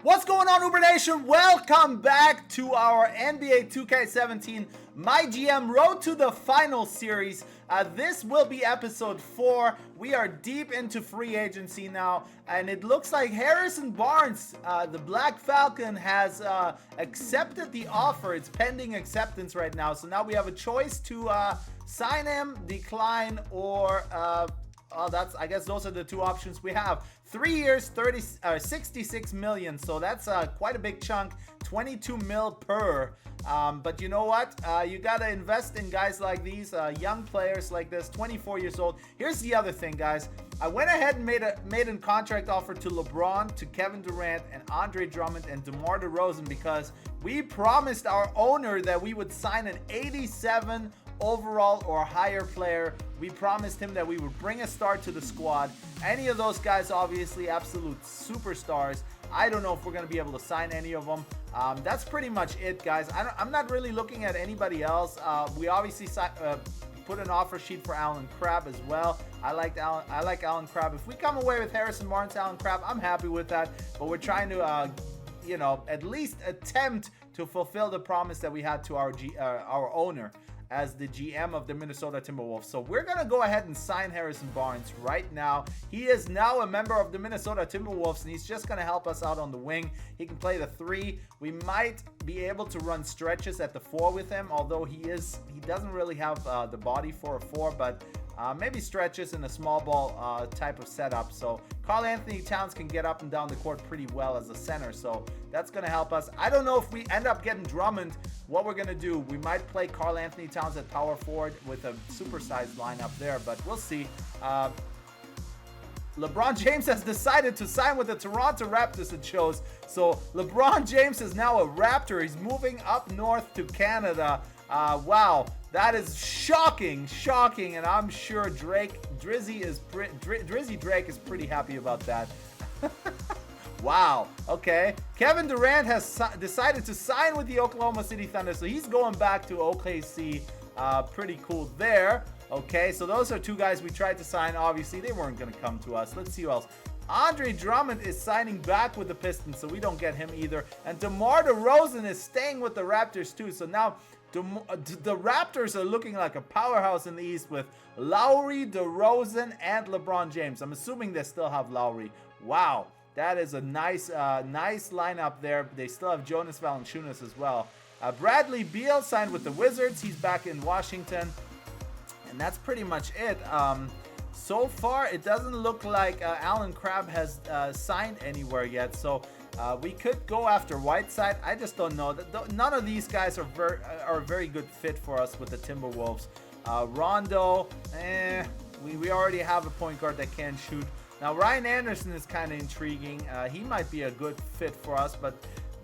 What's going on, Uber Nation? Welcome back to our NBA 2K17 MyGM Road to the Final series. This will be episode 4. We are deep into free agency now, and it looks like Harrison Barnes, the Black Falcon, has accepted the offer. It's pending acceptance right now, so now we have a choice to sign him, decline, or I guess those are the two options we have. 3 years, 66 million. So that's quite a big chunk. 22 mil per. But you know what? You gotta invest in guys like these, young players like this, 24 years old. Here's the other thing, guys. I went ahead and made a contract offer to LeBron, to Kevin Durant, and Andre Drummond, and DeMar DeRozan, because we promised our owner that we would sign an 87 overall or higher player. We promised him that we would bring a star to the squad. Any of those guys, obviously absolute superstars. I don't know if we're going to be able to sign any of them. That's pretty much it, guys. I'm not really looking at anybody else. We obviously put an offer sheet for Allen Crabbe as well. I like Allen Crabbe. If we come away with Harrison Barnes, Allen Crabbe, I'm happy with that. But we're trying to at least attempt to fulfill the promise that we had to our owner as the GM of the Minnesota Timberwolves. So we're going to go ahead and sign Harrison Barnes right now. He is now a member of the Minnesota Timberwolves, and he's just going to help us out on the wing. He can play the 3. We might be able to run stretches at the 4 with him, although he doesn't really have the body for a 4, but maybe stretches in a small ball type of setup. So Karl-Anthony Towns can get up and down the court pretty well as a center, so that's going to help us. I don't know if we end up getting Drummond, what we're going to do. We might play Karl-Anthony Towns at power forward with a supersized lineup there, but we'll see. LeBron James has decided to sign with the Toronto Raptors, it shows. So LeBron James is now a Raptor. He's moving up north to Canada. Wow, that is shocking, and I'm sure Drizzy Drake is pretty happy about that. Wow, okay. Kevin Durant has decided to sign with the Oklahoma City Thunder, so he's going back to OKC. Pretty cool there. Okay, so those are two guys we tried to sign. Obviously, they weren't going to come to us. Let's see who else. Andre Drummond is signing back with the Pistons, so we don't get him either. And DeMar DeRozan is staying with the Raptors too. So now the Raptors are looking like a powerhouse in the East with Lowry, DeRozan, and LeBron James. I'm assuming they still have Lowry. Wow, that is a nice lineup there. They still have Jonas Valanciunas as well. Bradley Beal signed with the Wizards. He's back in Washington. And that's pretty much it. So far, it doesn't look like Allen Crabbe has signed anywhere yet. So we could go after Whiteside. I just don't know. None of these guys are a very good fit for us with the Timberwolves. Rondo, we already have a point guard that can shoot. Now, Ryan Anderson is kind of intriguing. He might be a good fit for us, but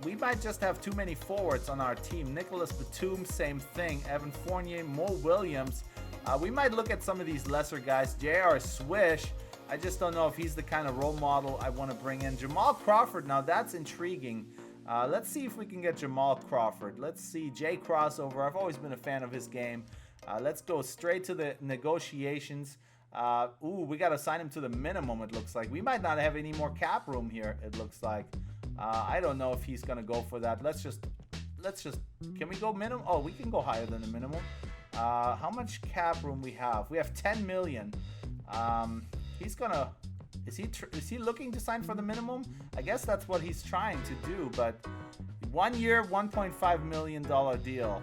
we might just have too many forwards on our team. Nicholas Batum, same thing. Evan Fournier, Mo Williams. We might look at some of these lesser guys. J.R. Swish, I just don't know if he's the kind of role model I want to bring in. Jamal Crawford, now that's intriguing. Let's see if we can get Jamal Crawford. Let's see. Jay Crossover, I've always been a fan of his game. Let's go straight to the negotiations. We got to sign him to the minimum, it looks like. We might not have any more cap room here, it looks like. I don't know if he's going to go for that. Let's just, can we go minimum? Oh, we can go higher than the minimum. How much cap room we have? We have 10 million. He's gonna, is he looking to sign for the minimum? I guess that's what he's trying to do, but 1 year, $1.5 million deal.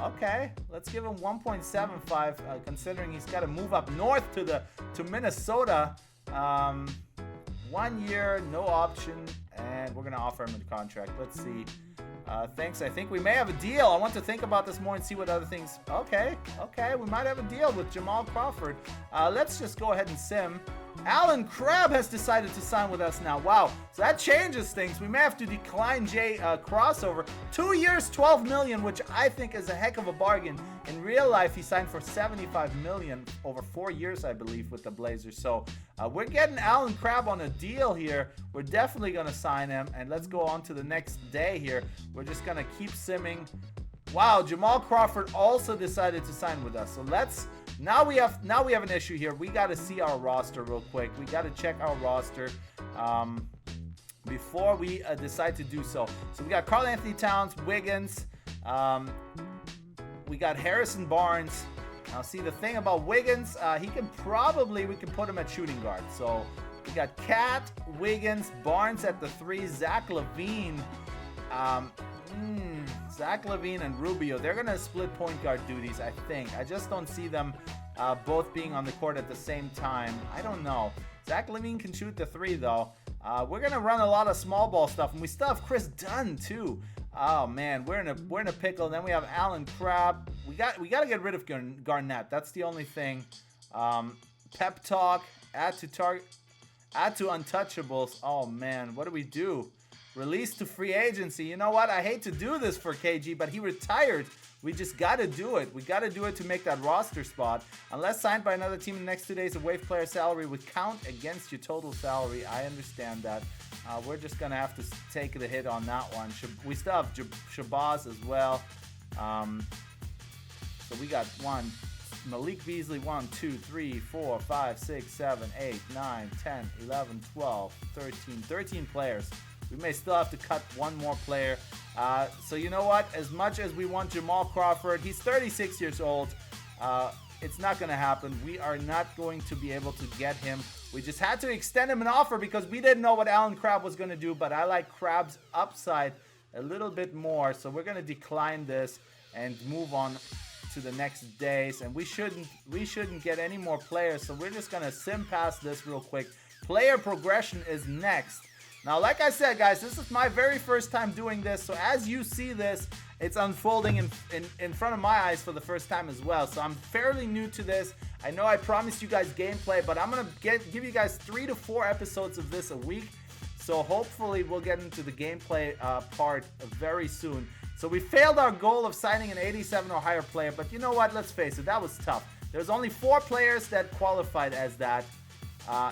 Okay, let's give him 1.75, considering he's got to move up north to Minnesota. 1 year, no option, and we're gonna offer him a contract. Let's see. Thanks. I think we may have a deal. I want to think about this more and see what other things. Okay. We might have a deal with Jamal Crawford. Let's just go ahead and sim. Allen Crabbe has decided to sign with us now. Wow. So that changes things. We may have to decline Jay Crossover. 2 years, $12 million, which I think is a heck of a bargain. In real life, he signed for $75 million over 4 years, I believe, with the Blazers. So we're getting Allen Crabbe on a deal here. We're definitely going to sign him. And let's go on to the next day here. We're just going to keep simming. Wow, Jamal Crawford also decided to sign with us. So now we have an issue here. We got to see our roster real quick. We got to check our roster. before we decide to do so. So we got Karl Anthony Towns, Wiggins, we got Harrison Barnes. Now see, the thing about Wiggins, we can put him at shooting guard. So we got Cat, Wiggins, Barnes at the 3, Zach LaVine, Zach LaVine and Rubio. They're gonna split point guard duties, I think. I just don't see them both being on the court at the same time. I don't know. Zach LaVine can shoot the 3 though. We're gonna run a lot of small ball stuff, and we still have Chris Dunn too. Oh man, we're in a pickle. Then we have Alan Crabb. We gotta get rid of Garnett. That's the only thing. Pep talk. Add to untouchables. Oh man, what do we do? Release to free agency. You know what? I hate to do this for KG, but he retired. We just gotta do it. We gotta do it to make that roster spot. Unless signed by another team in the next 2 days, a waive player salary would count against your total salary. I understand that. We're just gonna have to take the hit on that one. We still have Shabazz as well. So we got Malik Beasley, 1, 2, 3, 4, 5, 6, 7, 8, 9, 10, 11, 12, 13 players. We may still have to cut one more player. So you know what? As much as we want Jamal Crawford, he's 36 years old. It's not going to happen. We are not going to be able to get him. We just had to extend him an offer because we didn't know what Alan Crabb was going to do, but I like Crabb's upside a little bit more. So we're going to decline this and move on to the next days. And we shouldn't get any more players. So we're just going to sim past this real quick. Player progression is next. Now, like I said, guys, this is my very first time doing this. So as you see this, it's unfolding in front of my eyes for the first time as well. So I'm fairly new to this. I know I promised you guys gameplay, but I'm going to give you guys 3 to 4 episodes of this a week. So hopefully we'll get into the gameplay part very soon. So we failed our goal of signing an 87 or higher player, but you know what? Let's face it, that was tough. There's only 4 players that qualified as that,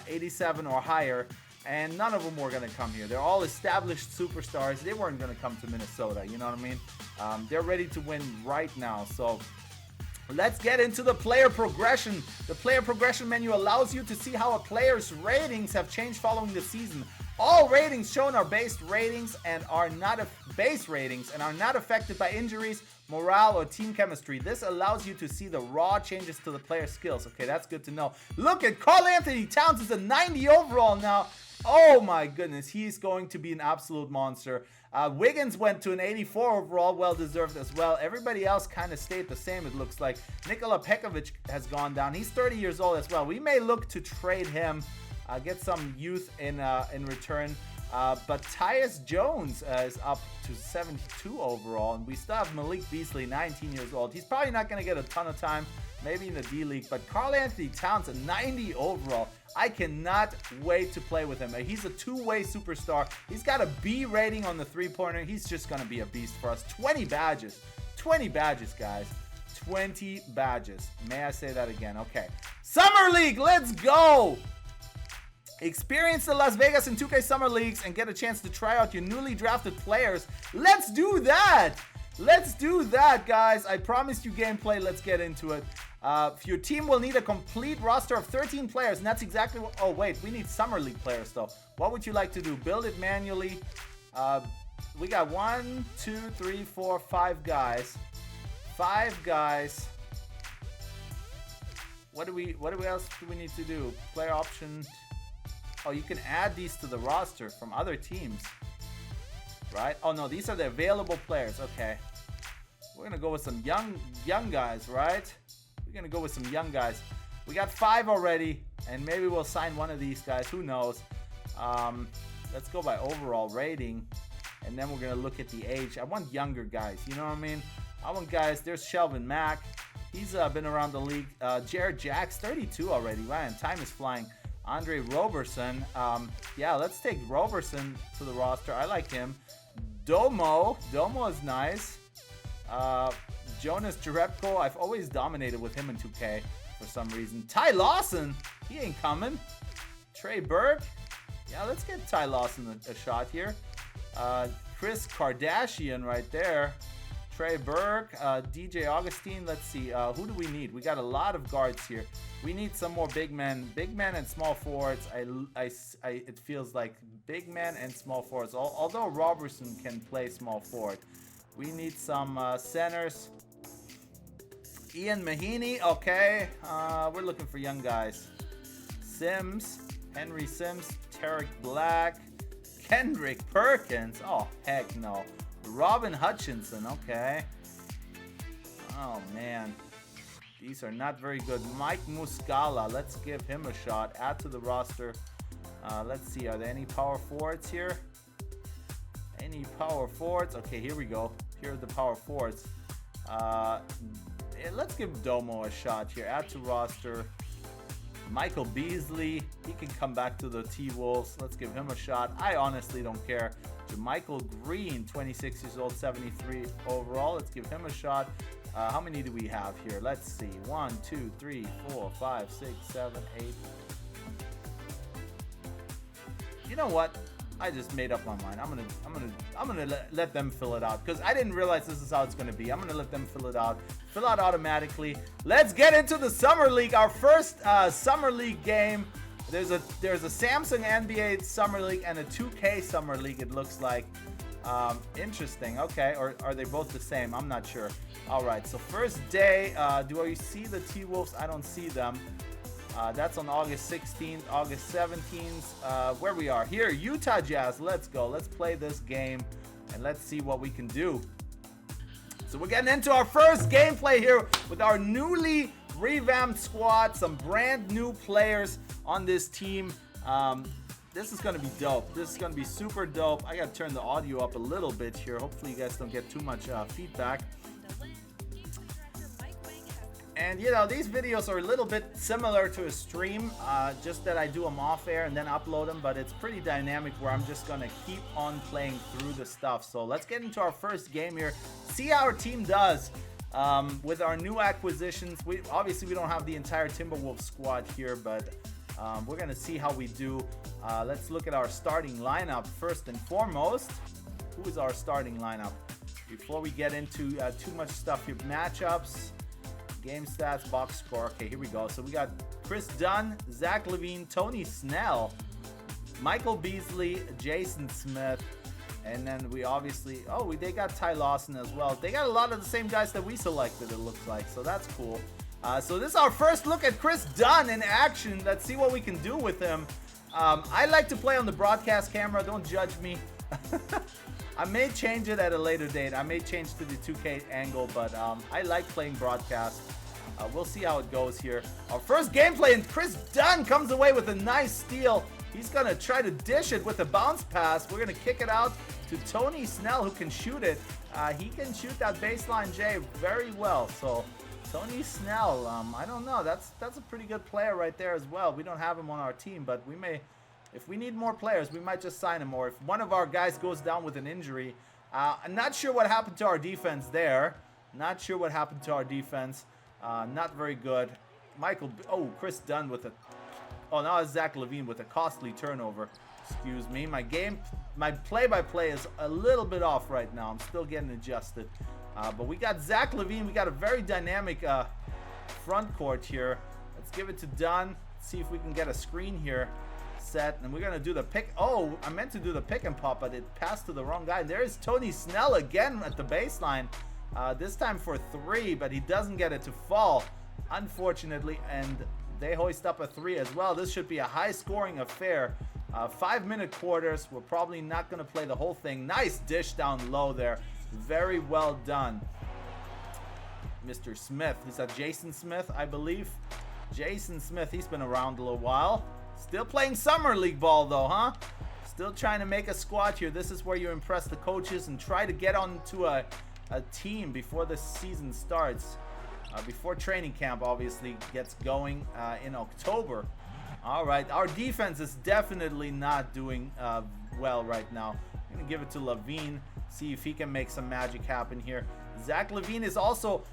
87 or higher. And none of them were going to come here. They're all established superstars. They weren't going to come to Minnesota. You know what I mean? They're ready to win right now. So let's get into the player progression. The player progression menu allows you to see how a player's ratings have changed following the season. All ratings shown are base ratings and are not affected by injuries, morale, or team chemistry. This allows you to see the raw changes to the player's skills. Okay, that's good to know. Look at Karl Anthony Towns is a 90 overall now. Oh my goodness, he's going to be an absolute monster. Wiggins went to an 84 overall, well deserved as well. Everybody else kind of stayed the same, it looks like. Nikola Pekovic has gone down. He's 30 years old as well. We may look to trade him, get some youth in return. But Tyus Jones is up to 72 overall, and we still have Malik Beasley, 19 years old. He's probably not going to get a ton of time, maybe in the D-League, but Karl Anthony Towns, a 90 overall. I cannot wait to play with him. He's a two-way superstar. He's got a B rating on the three-pointer. He's just going to be a beast for us. 20 badges. 20 badges, guys. 20 badges. May I say that again? Okay. Summer League, let's go! Experience the Las Vegas and 2K Summer Leagues and get a chance to try out your newly drafted players. Let's do that! Let's do that, guys. I promised you gameplay. Let's get into it. Your team will need a complete roster of 13 players, and that's exactly what... Oh, wait. We need Summer League players, though. What would you like to do? Build it manually. We got 1, 2, 3, 4, 5 guys. 5 guys. What else do we need to do? Player option... Oh, you can add these to the roster from other teams, right? Oh, no, these are the available players. Okay. We're going to go with some young guys, right? We're going to go with some young guys. We got 5 already, and maybe we'll sign one of these guys. Who knows? Let's go by overall rating, and then we're going to look at the age. I want younger guys, you know what I mean? I want guys. There's Shelvin Mack. He's been around the league. Jared Jacks, 32 already. Man, time is flying. Andre Roberson. Yeah, let's take Roberson to the roster. I like him. Domo is nice. Jonas Jerebko. I've always dominated with him in 2K for some reason. Ty Lawson. He ain't coming. Trey Burke. Yeah, let's get Ty Lawson a shot here. Chris Kardashian right there. Trey Burke, DJ Augustine. Let's see. Who do we need? We got a lot of guards here. We need some more big men and small forwards. It feels like big men and small forwards. Although Robertson can play small forward, we need some centers. Ian Mahaney. Okay, we're looking for young guys. Sims, Henry Sims, Tarek Black, Kendrick Perkins. Oh heck no. Robin Hutchinson, okay. Oh man, these are not very good. Mike Muscala, let's give him a shot. Add to the roster. Let's see, are there any power forwards here? Any power forwards? Okay, here we go. Here are the power forwards. Let's give Domo a shot here. Add to roster. Michael Beasley, he can come back to the T-Wolves. Let's give him a shot. I honestly don't care. Michael Green, 26 years old, 73 overall. Let's give him a shot. How many do we have here? Let's see. 1, 2, 3, 4, 5, 6, 7, 8. You know what? I just made up my mind. I'm gonna let them fill it out because I didn't realize this is how it's gonna be. I'm gonna let them fill it out automatically. Let's get into the Summer League. Our first Summer League game. There's a Samsung NBA Summer League and a 2K Summer League, it looks like. Interesting. Okay, or are they both the same? I'm not sure. All right, so first day. Do you see the T-Wolves? I don't see them. That's on August 16th, August 17th. Where we are here, Utah Jazz. Let's go. Let's play this game and let's see what we can do. So we're getting into our first gameplay here with our newly revamped squad, some brand new players on this team. This is gonna be dope. This is gonna be super dope. I gotta turn the audio up a little bit here. Hopefully you guys don't get too much feedback. And you know, these videos are a little bit similar to a stream, just that I do them off air and then upload them, but it's pretty dynamic where I'm just gonna keep on playing through the stuff. So let's get into our first game here, see how our team does. With our new acquisitions, obviously we don't have the entire Timberwolves squad here, but we're gonna see how we do. Let's look at our starting lineup first and foremost. Who is our starting lineup? Before we get into too much stuff here, matchups, game stats, box score. Okay, here we go. So we got Chris Dunn, Zach LaVine, Tony Snell, Michael Beasley, Jason Smith. And then we obviously, they got Ty Lawson as well. They got a lot of the same guys that we selected, it looks like. So that's cool. So this is our first look at Chris Dunn in action. Let's see what we can do with him. I like to play on the broadcast camera. Don't judge me. I may change it at a later date. I may change to the 2K angle, but I like playing broadcast. We'll see how it goes here. Our first gameplay, and Chris Dunn comes away with a nice steal. He's going to try to dish it with a bounce pass. We're going to kick it out to Tony Snell, who can shoot it. He can shoot that baseline J very well. So Tony Snell, I don't know. That's a pretty good player right there as well. We don't have him on our team, but we may, if we need more players, we might just sign him. Or if one of our guys goes down with an injury, I'm not sure what happened to our defense there. Not sure what happened to our defense. Not very good. Chris Dunn with a... Oh, now it's Zach LaVine with a costly turnover. Excuse me. My play-by-play is a little bit off right now. I'm still getting adjusted. But we got Zach LaVine. We got a very dynamic front court here. Let's give it to Dunn. See if we can get a screen here set. And we're going to do the pick. Oh, I meant to do the pick and pop, but it passed to the wrong guy. There's Tony Snell again at the baseline. This time for 3, but he doesn't get it to fall, unfortunately. And they hoist up a 3 as well. This should be a high-scoring affair. 5-minute quarters. We're probably not going to play the whole thing. Nice dish down low there. Very well done. Mr. Smith. Is that Jason Smith, I believe? Jason Smith. He's been around a little while. Still playing Summer League ball, though, huh? Still trying to make a squad here. This is where you impress the coaches and try to get onto a team before the season starts. Before training camp obviously gets going in October. All right, our defense is definitely not doing well right now. I'm gonna give it to LaVine, see if he can make some magic happen here. Zach LaVine is also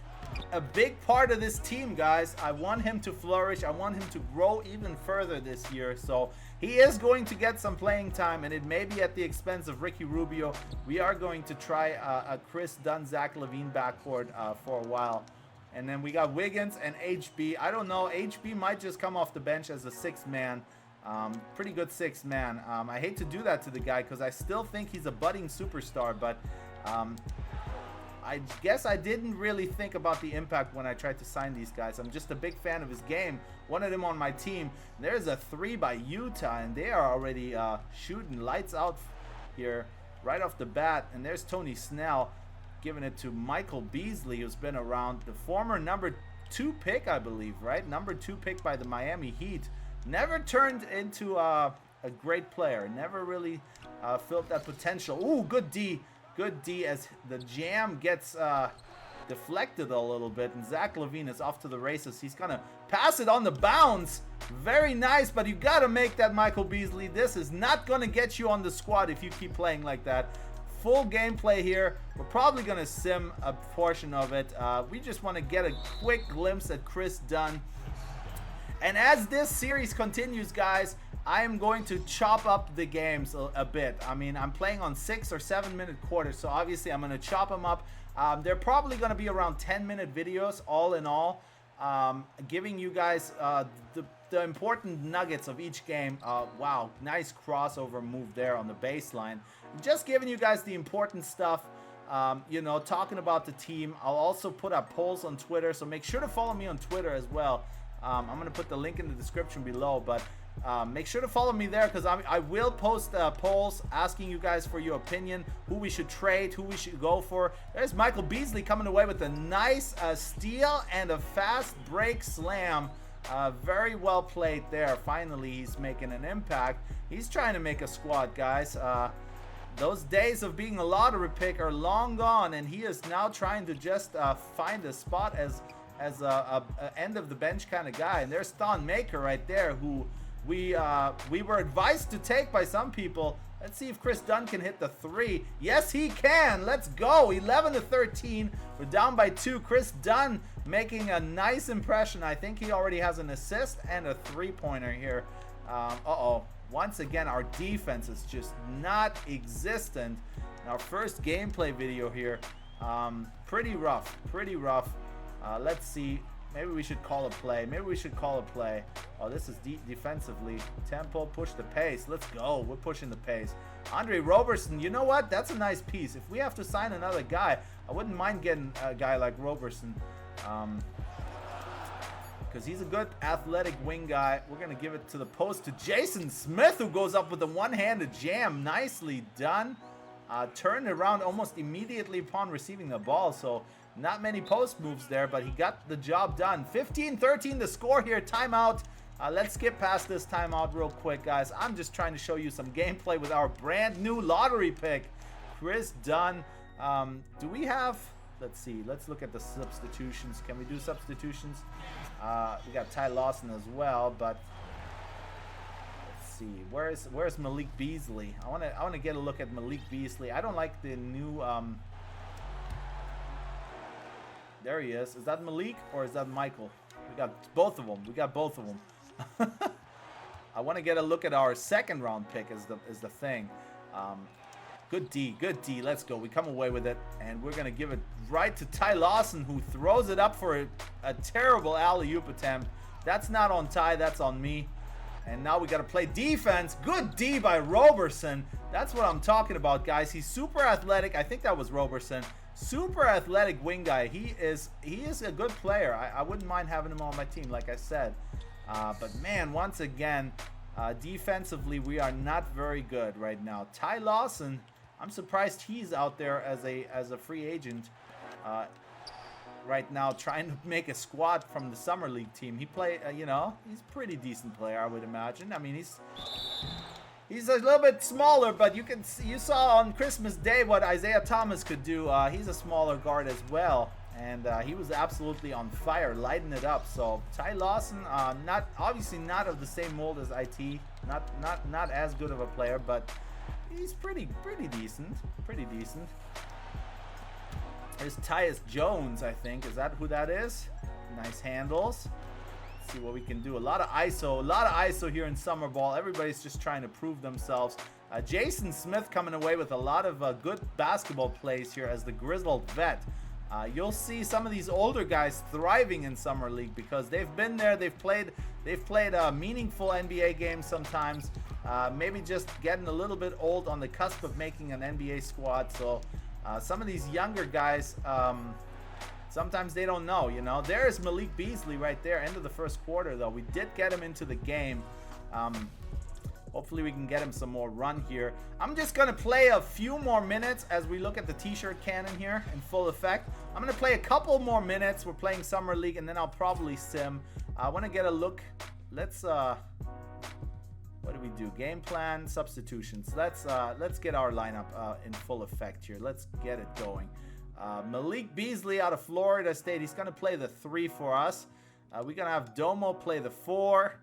a big part of this team, guys. I want him to flourish. I want him to grow even further this year. So he is going to get some playing time, and it may be at the expense of Ricky Rubio. We are going to try a Chris Dunn, Zach LaVine backcourt for a while. And then we got Wiggins and HB. I don't know. HB might just come off the bench as a sixth man. Pretty good sixth man. I hate to do that to the guy because I still think he's a budding superstar, but I guess I didn't really think about the impact when I tried to sign these guys. I'm just a big fan of his game. Wanted him on my team. There's a 3 by Utah, and they are already shooting lights out here right off the bat. And there's Tony Snell giving it to Michael Beasley, who's been around. The former number 2 pick, I believe, right? Number 2 pick by the Miami Heat. Never turned into a great player. Never really filled that potential. Ooh, good D. Good D as the jam gets deflected a little bit, and Zach LaVine is off to the races. He's gonna pass it on the bounce. Very nice, but you gotta make that, Michael Beasley. This is not gonna get you on the squad if you keep playing like that. Full gameplay here. We're probably gonna sim a portion of it. We just want to get a quick glimpse at Chris Dunn. And as this series continues, guys, I am going to chop up the games a bit. I mean, I'm playing on 6 or 7 minute quarters, so obviously I'm going to chop them up. They're probably going to be around 10-minute videos all in all, giving you guys the important nuggets of each game. Wow, nice crossover move there on the baseline. Just giving you guys the important stuff. You know, talking about the team. I'll also put up polls on Twitter, so make sure to follow me on Twitter as well. I'm going to put the link in the description below, but make sure to follow me there because I will post polls asking you guys for your opinion, who we should trade, who we should go for. There's Michael Beasley coming away with a nice steal and a fast break slam. Very well played there. Finally, he's making an impact. He's trying to make a squad, guys. Those days of being a lottery pick are long gone, and he is now trying to just find a spot as a end of the bench kind of guy. And there's Thon Maker right there, who we were advised to take by some people. Let's see if Chris Dunn can hit the 3. Yes, he can. Let's go. 11-13. We're down by 2. Chris Dunn making a nice impression. I think he already has an assist and a 3-pointer here. Once again, our defense is just not existent. In our first gameplay video here, pretty rough. Let's see. Maybe we should call a play. Oh, this is defensively. Tempo, push the pace. Let's go. We're pushing the pace. Andre Roberson, you know what? That's a nice piece. If we have to sign another guy, I wouldn't mind getting a guy like Roberson. Because he's a good athletic wing guy. We're going to give it to the post to Jason Smith, who goes up with a one-handed jam. Nicely done. Turned around almost immediately upon receiving the ball. So not many post moves there, but he got the job done. 15-13 the score here. Timeout. Let's skip past this timeout real quick, guys. I'm just trying to show you some gameplay with our brand new lottery pick, Chris Dunn. Do we have... Let's see. Let's look at the substitutions. Can we do substitutions? We got Ty Lawson as well, but let's see. Where's Malik Beasley? I want to get a look at Malik Beasley. I don't like the new there he is. Is that Malik or is that Michael? We got both of them. I want to get a look at our second round pick is the thing. Good D. Let's go. We come away with it, and we're gonna give it right to Ty Lawson, who throws it up for a terrible alley-oop attempt. That's not on Ty. That's on me. And now we gotta play defense. Good D by Roberson. That's what I'm talking about, guys. He's super athletic. I think that was Roberson. Super athletic wing guy. He is a good player. I wouldn't mind having him on my team, like I said. But man, once again, defensively we are not very good right now. Ty Lawson, I'm surprised he's out there as a free agent right now, trying to make a squad from the summer league team. He played, you know, he's a pretty decent player, I would imagine. I mean, he's a little bit smaller, but you saw on Christmas Day what Isaiah Thomas could do. He's a smaller guard as well, and he was absolutely on fire, lighting it up. So Ty Lawson, obviously not of the same mold as IT, not as good of a player, but he's pretty decent. There's Tyus Jones, I think. Is that who that is? Nice handles. Let's see what we can do. A lot of ISO here in summer ball. Everybody's just trying to prove themselves. Jason Smith coming away with a lot of good basketball plays here as the grizzled vet. You'll see some of these older guys thriving in summer league because they've been there. They've played meaningful NBA games sometimes. Maybe just getting a little bit old on the cusp of making an NBA squad. So some of these younger guys, sometimes they don't know, you know. There's Malik Beasley right there, end of the first quarter though. We did get him into the game. Hopefully we can get him some more run here. I'm just gonna play a few more minutes as we look at the t-shirt cannon here in full effect. I'm gonna play a couple more minutes. We're playing summer league and then I'll probably sim. I want to get a look. Let's what do we do? Game plan, substitutions. Let's get our lineup in full effect here. Let's get it going. Malik Beasley out of Florida State. He's gonna play the 3 for us. We're gonna have Domo play the 4.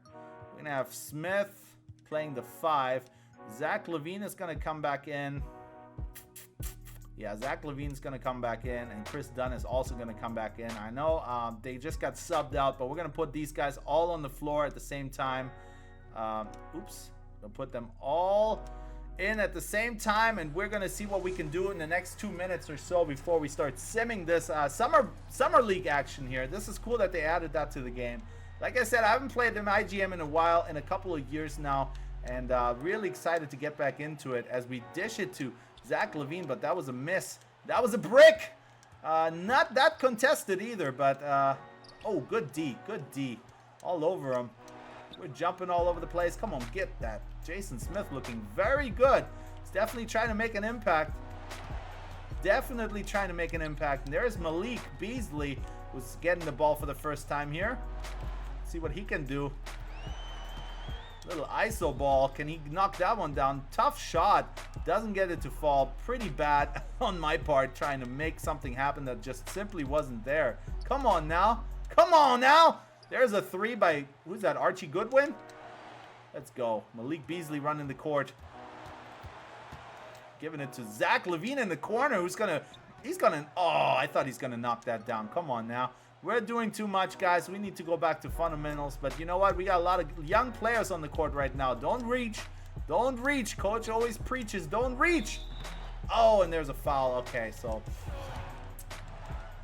We're gonna have Smith playing the 5. Zach LaVine is gonna come back in. Yeah, Zach LaVine's gonna come back in, and Chris Dunn is also gonna come back in. I know they just got subbed out, but we're gonna put these guys all on the floor at the same time. Oops, we'll put them all in at the same time, and we're gonna see what we can do in the next 2 minutes or so before we start simming this summer league action here. This is cool that they added that to the game. Like I said, I haven't played the MyGM in a while, in a couple of years now, and really excited to get back into it as we dish it to Zach LaVine, but that was a miss. That was a brick. Not that contested either, but oh, good D, all over him. We're jumping all over the place. Come on, get that. Jason Smith looking very good. He's definitely trying to make an impact. Definitely trying to make an impact. And there's Malik Beasley, who's getting the ball for the first time here. See what he can do. Little ISO ball. Can he knock that one down? Tough shot. Doesn't get it to fall. Pretty bad on my part, trying to make something happen that just simply wasn't there. Come on now. Come on now. There's a 3 by, who's that, Archie Goodwin? Let's go. Malik Beasley running the court. Giving it to Zach LaVine in the corner, who's gonna, oh, I thought he's gonna knock that down. Come on now. We're doing too much, guys. We need to go back to fundamentals. But you know what? We got a lot of young players on the court right now. Don't reach. Don't reach. Coach always preaches, don't reach. Oh, and there's a foul. Okay, so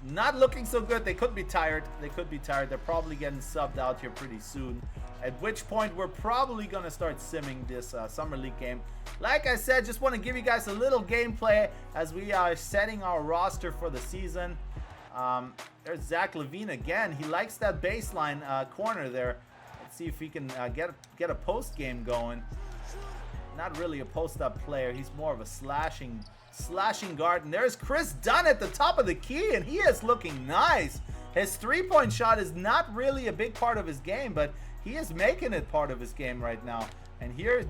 not looking so good. They could be tired. They're probably getting subbed out here pretty soon. At which point, we're probably going to start simming this Summer League game. Like I said, just want to give you guys a little gameplay as we are setting our roster for the season. There's Zach LaVine again. He likes that baseline corner there. Let's see if he can get a post game going. Not really a post-up player. He's more of a slashing guard. And there's Chris Dunn at the top of the key, and he is looking nice. His three-point shot is not really a big part of his game, but he is making it part of his game right now. And here's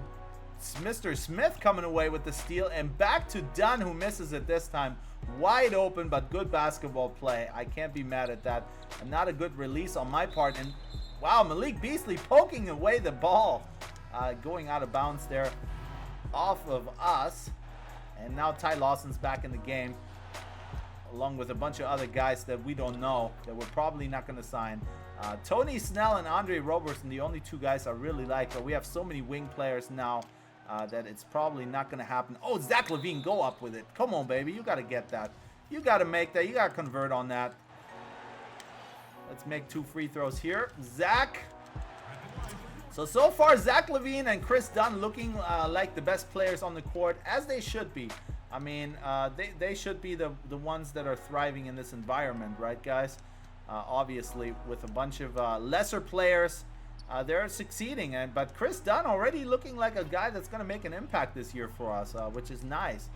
Mr. Smith coming away with the steal, and back to Dunn, who misses it this time. Wide open, but good basketball play. I can't be mad at that. And not a good release on my part. And wow, Malik Beasley poking away the ball. Going out of bounds there off of us. And now Ty Lawson's back in the game, along with a bunch of other guys that we don't know, that we're probably not going to sign. Tony Snell and Andre Roberson, the only two guys I really like, but we have so many wing players now that it's probably not going to happen. Oh, Zach LaVine, go up with it. Come on, baby. You got to get that. You got to make that. You got to convert on that. Let's make 2 free throws here. Zach. So far, Zach LaVine and Chris Dunn looking like the best players on the court, as they should be. I mean, they should be the ones that are thriving in this environment, right, guys? Obviously, with a bunch of lesser players, they're succeeding. But Chris Dunn already looking like a guy that's going to make an impact this year for us, which is nice.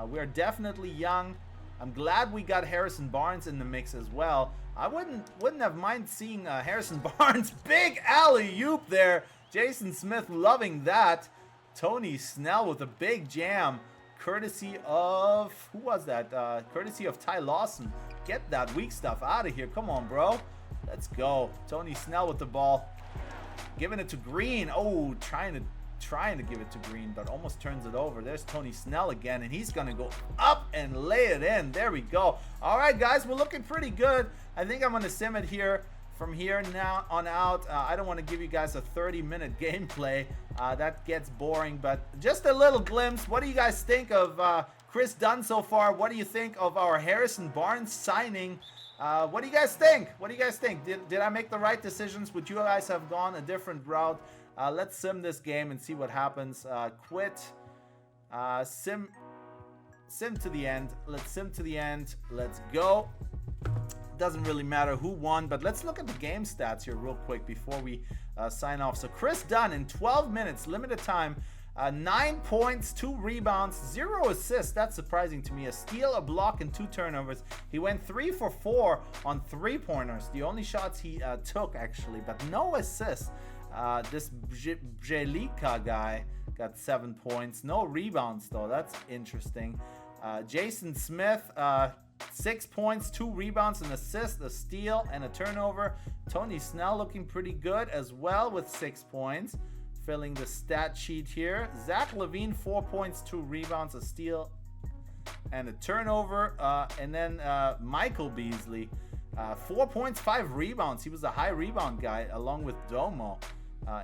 We're definitely young. I'm glad we got Harrison Barnes in the mix as well. I wouldn't have mind seeing Harrison Barnes. Big alley-oop there. Jason Smith loving that. Tony Snell with a big jam. Courtesy of, who was that? Courtesy of Ty Lawson. Get that weak stuff out of here. Come on, bro. Let's go. Tony Snell with the ball. Giving it to Green. Oh, trying trying to give it to Green, but almost turns it over. There's Tony Snell again, and he's going to go up and lay it in. There we go. All right, guys, we're looking pretty good. I think I'm going to sim it here. From here now on out, I don't want to give you guys a 30-minute gameplay. That gets boring, but just a little glimpse. What do you guys think of Chris Dunn so far? What do you think of our Harrison Barnes signing? What do you guys think? What do you guys think? Did I make the right decisions? Would you guys have gone a different route? Let's sim this game and see what happens. Quit. Sim to the end. Let's sim to the end. Let's go. Doesn't really matter who won, but let's look at the game stats here real quick before we sign off. So Chris Dunn in 12 minutes, limited time, 9 points, 2 rebounds, 0 assists. That's surprising to me. A steal, a block, and 2 turnovers. He went 3 for 4 on 3-pointers. The only shots he took, actually, but no assists. This Bjelika guy got 7 points. No rebounds, though. That's interesting. Jason Smith, 6 points, 2 rebounds, an assist, a steal, and a turnover. Tony Snell looking pretty good as well with 6 points. Filling the stat sheet here. Zach LaVine, 4 points, 2 rebounds, a steal, and a turnover. And then Michael Beasley, 4 points, 5 rebounds. He was a high rebound guy along with Domo.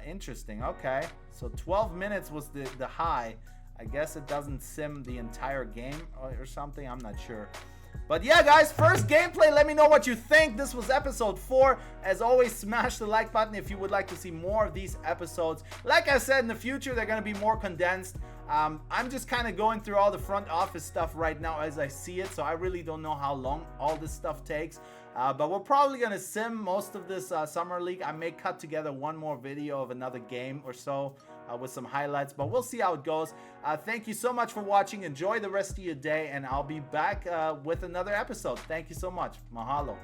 Interesting. Okay. So 12 minutes was the high. I guess it doesn't sim the entire game or something. I'm not sure. But yeah, guys, first gameplay. Let me know what you think. This was episode 4. As always, smash the like button if you would like to see more of these episodes. Like I said, in the future, they're going to be more condensed. I'm just kind of going through all the front office stuff right now as I see it, so I really don't know how long all this stuff takes. But we're probably going to sim most of this Summer League. I may cut together one more video of another game or so with some highlights, but we'll see how it goes. Thank you so much for watching. Enjoy the rest of your day, and I'll be back with another episode. Thank you so much. Mahalo.